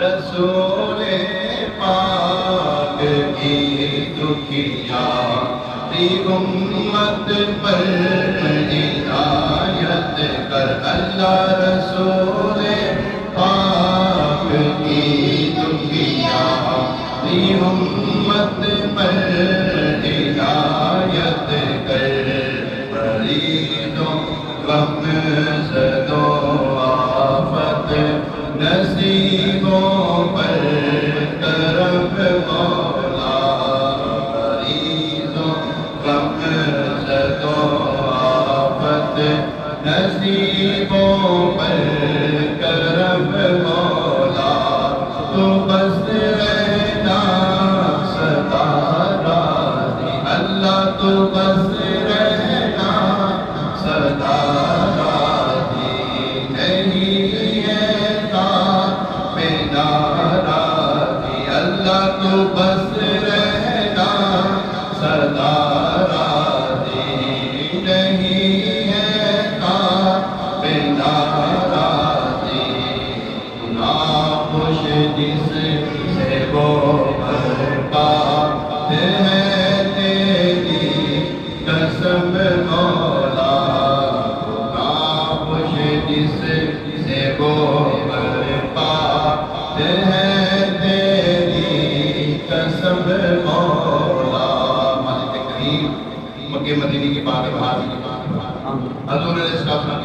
رسول پاک کی دکھیا دی امت پر عنایت کر اللہ رسول پاک کی دکھیا دی امت پر عنایت کر مریضوں غم زدوں آفت نصیبوں پر کرم مولا مریضوں غم زدوں آفت نصیبوں پر کرم مولا تو بس رہنا سدا راضی اللہ تو بس رہنا سدا راضی نہیں ہے اللہ تو بس رہنا سدا راضی نہیں ہے بنا راضی ناخوش جس سے وہ برباد ہے تیری قسم مولا ناخوش جس سے وہ برباد ہے قسم مولا مالک کریم مکہ مدینہ کی پاک بہار حضور علیہ السلام